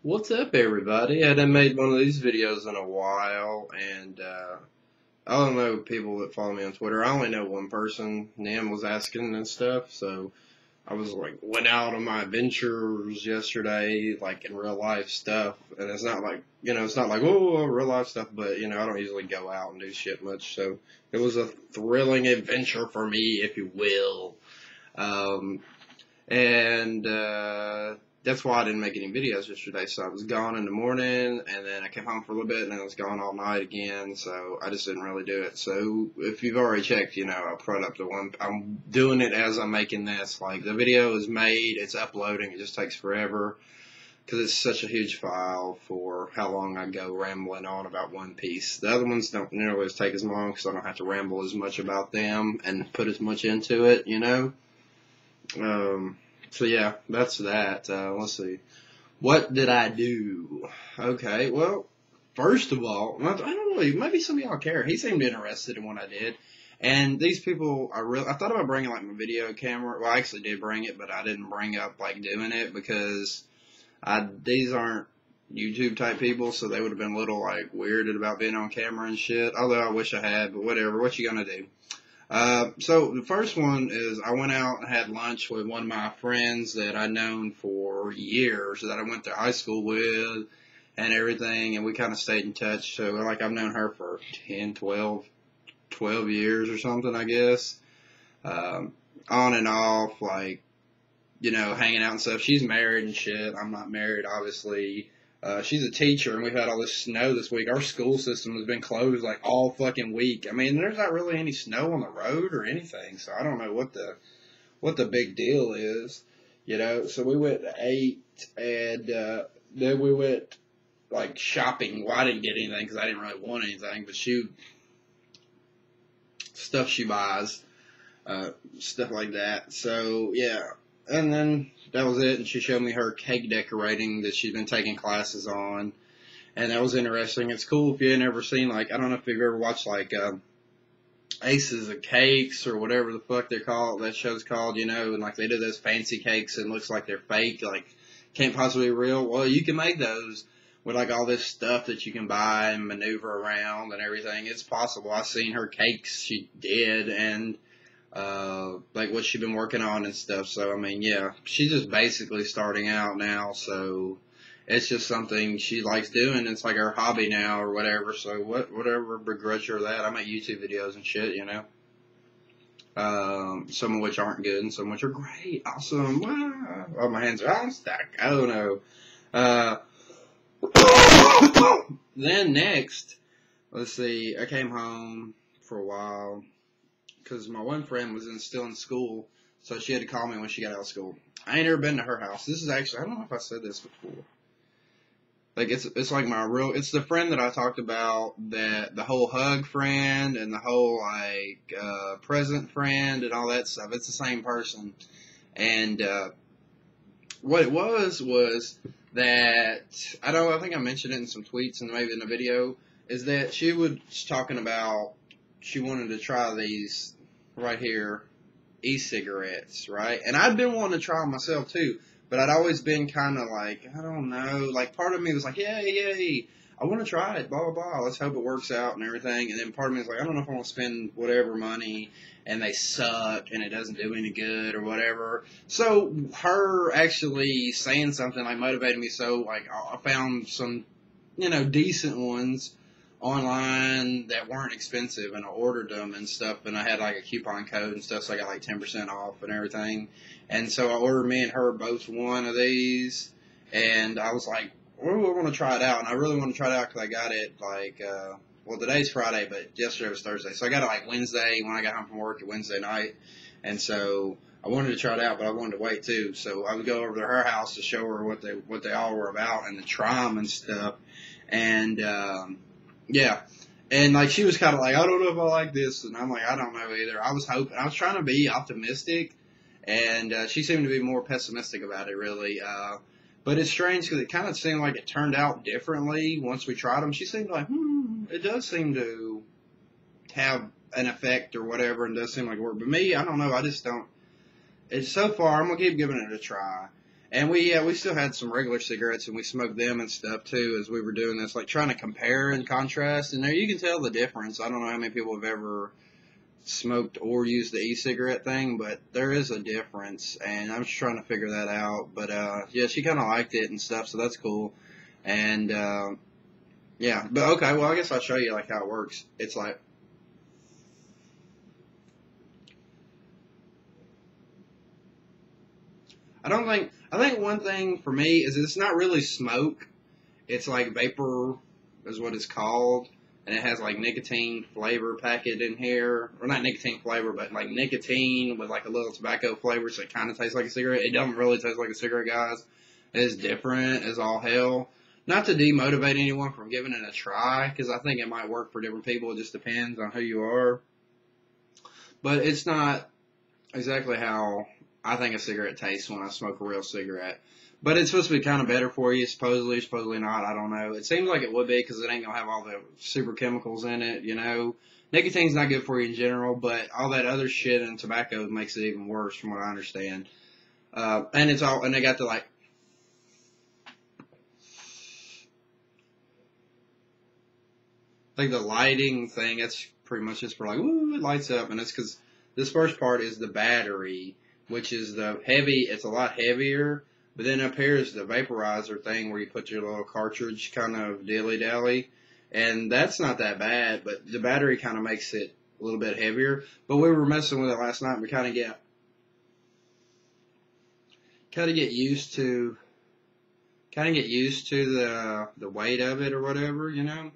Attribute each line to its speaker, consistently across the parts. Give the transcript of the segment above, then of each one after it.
Speaker 1: What's up, everybody? I hadn't made one of these videos in a while, and I don't know people that follow me on Twitter. I only know one person. Nam was asking and stuff, so I was like, went out on my adventures yesterday, like in real life stuff, and it's not like, it's not like, oh, real life stuff, but, I don't usually go out and do shit much, so it was a thrilling adventure for me, if you will. Um, and that's why I didn't make any videos yesterday. So I was gone in the morning, and then I came home for a little bit, and then I was gone all night again. So I just didn't really do it. So if you've already checked, I put up the one. I'm doing it as I'm making this. Like the video is made, it's uploading. It just takes forever because it's such a huge file for how long I go rambling on about One Piece. The other ones don't nearly take as long because I don't have to ramble as much about them and put as much into it. Um, so yeah, that's that. Let's see. What did I do? Okay, well, first of all, I don't really, maybe some of y'all care. He seemed interested in what I did. And these people, I thought about bringing like my video camera. Well, I actually did bring it, but I didn't bring up like doing it because these aren't YouTube type people, so they would have been a little like weirded about being on camera and shit. Although I wish I had, but whatever. What you gonna do? So the first one is I went out and had lunch with one of my friends that I'd known for years that I went to high school with and everything, and we kind of stayed in touch. So like I've known her for 10, 12 years or something, I guess. Um, on and off, like, hanging out and stuff. She's married and shit. I'm not married, obviously. She's a teacher, and we've had all this snow this week. Our school system has been closed like all fucking week. I mean, there's not really any snow on the road or anything, so I don't know what the big deal is. So we went to ate, and then we went like shopping. Well, I didn't get anything because I didn't really want anything, but stuff she buys, uh, stuff like that. So yeah, and then that was it. And she showed me her cake decorating that she's been taking classes on, and that was interesting. It's cool if you ain't ever seen, like, I don't know if you've ever watched like Aces of Cakes or whatever the fuck they're called. That show's called, and like they do those fancy cakes and it looks like they're fake, like can't possibly be real. Well, you can make those with like all this stuff that you can buy and maneuver around and everything. It's possible. I've seen her cakes she did, and like what she's been working on and stuff. So I mean, yeah, she's just basically starting out now. So it's just something she likes doing. It's like her hobby now or whatever. So whatever begrudge her that. I make YouTube videos and shit. Some of which aren't good and some of which are great, awesome. Oh, my hands are stuck. Oh no. Uh, then next, let's see. I came home for a while because my one friend was still in school, so she had to call me when she got out of school. I ain't ever been to her house. This is actually, I don't know if I said this before. Like it's like it's the friend that I talked about, that the whole hug friend and the whole like present friend and all that stuff. It's the same person. And what it was that I think I mentioned it in some tweets and maybe in a video, is that she was talking about she wanted to try these right here, e-cigarettes, right? And I'd been wanting to try them myself too, but I'd always been kind of like, I don't know, like part of me was like, yay, I want to try it, blah, blah, blah, let's hope it works out and everything. And then part of me was like, I don't know if I want to spend whatever money and they suck and it doesn't do any good or whatever. So her actually saying something like motivated me. So like I found some, decent ones online that weren't expensive, and I ordered them and stuff, and I had like a coupon code and stuff, so I got like 10% off and everything. And so I ordered me and her both one of these, and I was like, oh, I want to try it out, and I really want to try it out because I got it like, well, today's Friday, but yesterday was Thursday, so I got it like Wednesday when I got home from work, at Wednesday night, and so I wanted to try it out, but I wanted to wait too. So I would go over to her house to show her what they all were about and to try them and stuff. And yeah. And like she was kind of like, I don't know if I like this, and I'm like, I don't know either. I was trying to be optimistic, and she seemed to be more pessimistic about it, really. But it's strange because it kind of seemed like it turned out differently once we tried them. She seemed like, it does seem to have an effect or whatever, and does seem like it worked. But me, I don't know. I just don't. It's so far. I'm gonna keep giving it a try. And we still had some regular cigarettes, and we smoked them and stuff too as we were doing this, like trying to compare and contrast. And there you can tell the difference. I don't know how many people have ever smoked or used the e-cigarette thing, but there is a difference, and I'm just trying to figure that out. But yeah, she kind of liked it and stuff, so that's cool. And yeah, but okay, well I guess I'll show you like how it works. It's like I think one thing for me is it's not really smoke. It's like vapor is what it's called, and it has like nicotine flavor packet in here, or not nicotine flavor, but like nicotine with like a little tobacco flavor, so it kind of tastes like a cigarette. It doesn't really taste like a cigarette, guys. It's different as all hell. Not to demotivate anyone from giving it a try, because I think it might work for different people. It just depends on who you are. But it's not exactly how I think a cigarette tastes when I smoke a real cigarette. But it's supposed to be kind of better for you, supposedly not. I don't know. It seems like it would be because it ain't going to have all the super chemicals in it, you know. Nicotine's not good for you in general, but all that other shit in tobacco makes it even worse from what I understand. And they got the like the lighting thing. It's pretty much just for like, woo, it lights up. And it's because this first part is the battery, which is the heavy, it's a lot heavier. But then up here is the vaporizer thing where you put your little cartridge kind of dilly-dally. And that's not that bad, but the battery kind of makes it a little bit heavier. But we were messing with it last night and we kind of get used to the weight of it or whatever, you know.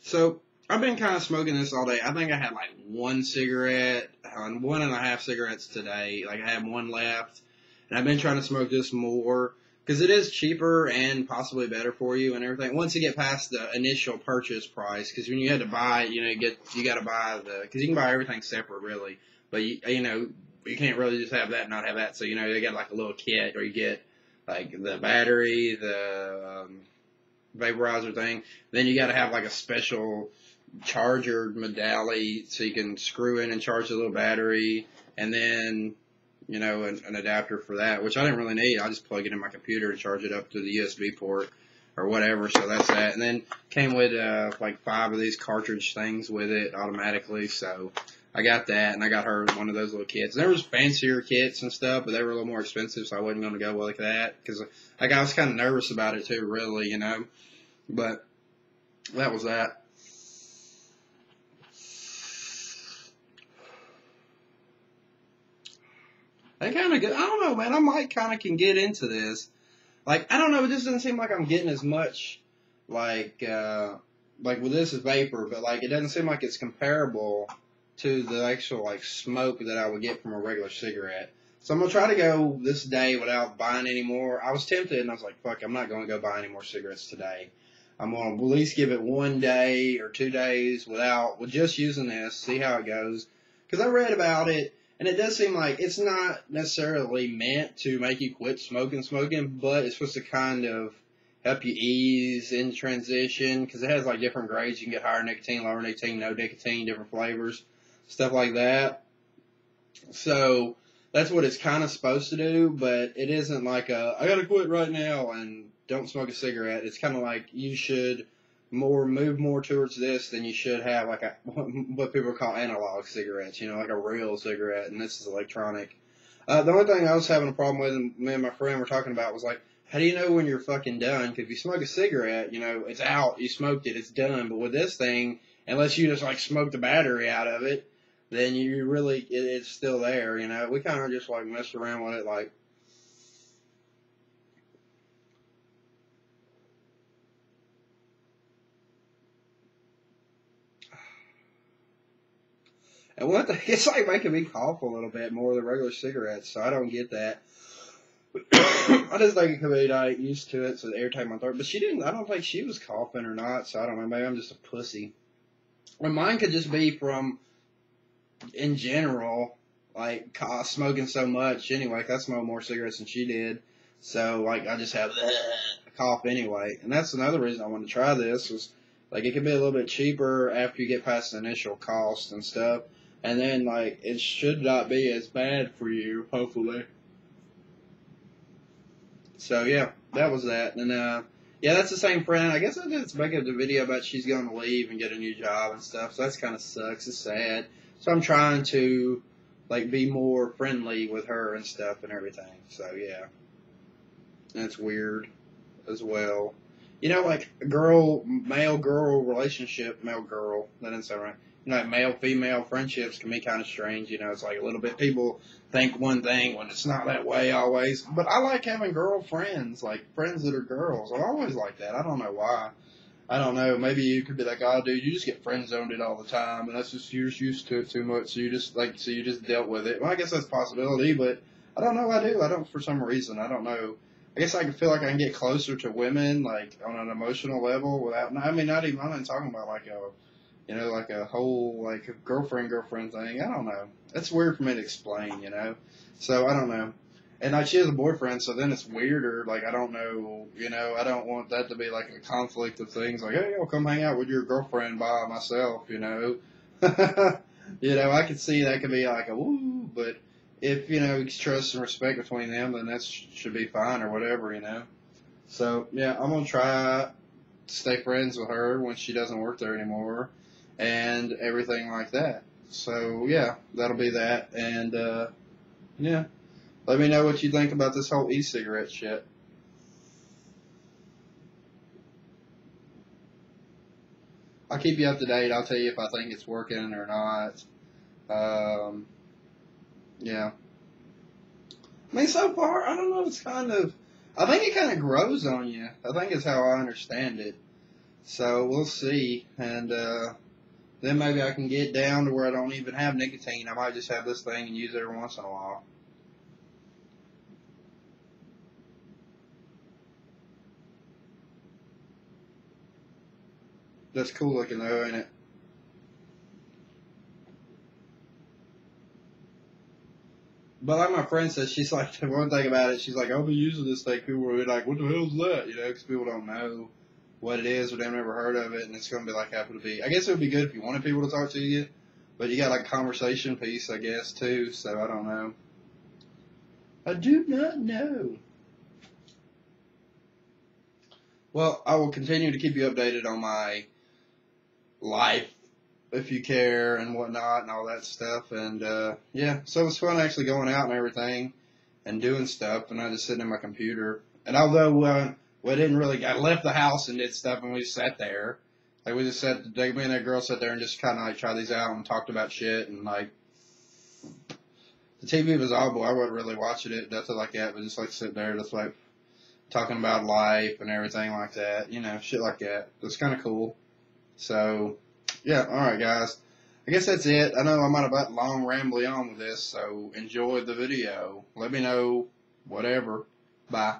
Speaker 1: So I've been kind of smoking this all day. I think I had like one cigarette, 1.5 cigarettes today. Like I had one left. And I've been trying to smoke this more because it is cheaper and possibly better for you and everything. Once you get past the initial purchase price, because when you had to buy, you know, you got to buy because you can buy everything separate really, but you know, you can't really just have that and not have that. So you know, they got like a little kit, or you get like the battery, the vaporizer thing. Then you got to have like a special charger medallion so you can screw in and charge the little battery, and then you know, an adapter for that, which I didn't really need. I just plug it in my computer and charge it up to the USB port or whatever. So that's that. And then came with like 5 of these cartridge things with it automatically. So I got that, and I got her one of those little kits. There was fancier kits and stuff, but they were a little more expensive, so I wasn't going to go like that because like I was kind of nervous about it too, really, you know. But that was that. I kind of I don't know, man. I might kind of can get into this. Like, I don't know. It just doesn't seem like I'm getting as much, like with this is vapor, but like it doesn't seem like it's comparable to the actual like smoke that I would get from a regular cigarette. So I'm gonna try to go this day without buying any more. I was tempted, and I was like, fuck, I'm not gonna go buy any more cigarettes today. I'm gonna at least give it 1 day or 2 days with just using this, see how it goes. Because I read about it. And it does seem like it's not necessarily meant to make you quit smoking, but it's supposed to kind of help you ease in transition because it has like different grades. You can get higher nicotine, lower nicotine, no nicotine, different flavors, stuff like that. So that's what it's kind of supposed to do, but it isn't like I gotta quit right now and don't smoke a cigarette. It's kind of like you should move more towards this than you should have like what people call analog cigarettes, you know, like a real cigarette, and this is electronic. The only thing I was having a problem with, and me and my friend were talking about, was like, how do you know when you're fucking done? Because if you smoke a cigarette, you know, it's out, you smoked it, it's done. But with this thing, unless you just like smoke the battery out of it, then you really, it's still there, you know. We kind of just like messed around with it, like, and what the, it's like making me cough a little bit more than regular cigarettes, so I don't get that. I just think it could be like used to it, so the irritate my throat. But she didn't. I don't think she was coughing or not, so I don't know. Maybe I'm just a pussy. Or mine could just be from, in general, like smoking so much anyway. 'Cause I smoked more cigarettes than she did, so like I just have a cough anyway. And that's another reason I wanted to try this was like it could be a little bit cheaper after you get past the initial cost and stuff, and then like it should not be as bad for you, hopefully. So yeah, that was that. And yeah, that's the same friend. I guess I did make a video about she's going to leave and get a new job and stuff. So that's kind of sucks. It's sad. So I'm trying to like be more friendly with her and stuff and everything. So yeah, that's weird as well. You know, like male girl relationship, male girl. That didn't sound right. You know, like male female friendships can be kind of strange. You know, it's like a little bit people think one thing when it's not that way always. But I like having girlfriends, like friends that are girls. I always like that. I don't know why. I don't know. Maybe you could be like, oh, dude, you just get friend zoned it all the time, and that's just you're just used to it too much. So you just dealt with it. Well, I guess that's a possibility, but I don't know. I do. I don't for some reason. I don't know. I guess I can feel like I can get closer to women, like on an emotional level, without. I mean, not even. I'm not talking about like a, you know, like a whole like a girlfriend thing. I don't know. That's weird for me to explain, you know. So I don't know. And like she has a boyfriend, so then it's weirder. Like I don't know, you know. I don't want that to be like a conflict of things. Like, hey, I'll come hang out with your girlfriend by myself, you know. You know, I could see that could be like a woo, but if you know it's trust and respect between them, then that should be fine or whatever, you know. So yeah, I'm gonna try to stay friends with her when she doesn't work there anymore, and everything like that. So yeah, that'll be that, and yeah. Let me know what you think about this whole e-cigarette shit. I'll keep you up to date. I'll tell you if I think it's working or not. Um, yeah. I mean, so far, I don't know. It's kind of, I think it kind of grows on you. I think is how I understand it. So we'll see. And then maybe I can get down to where I don't even have nicotine. I might just have this thing and use it every once in a while. That's cool looking though, ain't it? But like my friend says, she's like, the one thing about it, she's like, I'll be using this thing. People will be like, what the hell's that? You know, because people don't know what it is or they've never heard of it. And it's going to be like, happen to be. I guess it would be good if you wanted people to talk to you. But you got like a conversation piece, I guess, too. So I don't know. I do not know. Well, I will continue to keep you updated on my life if you care and whatnot and all that stuff. And yeah, so it was fun actually going out and everything and doing stuff. And I just sitting in my computer. And although we didn't really, I left the house and did stuff and we just sat there. Like we just sat, me and that girl sat there and just kind of like tried these out and talked about shit and like the TV was on, but I wasn't really watching it, nothing like that. But just like sitting there, just like talking about life and everything like that, you know, shit like that. It was kind of cool. So, yeah, alright guys. I guess that's it. I know I might have got long rambly on with this, so enjoy the video. Let me know, whatever. Bye.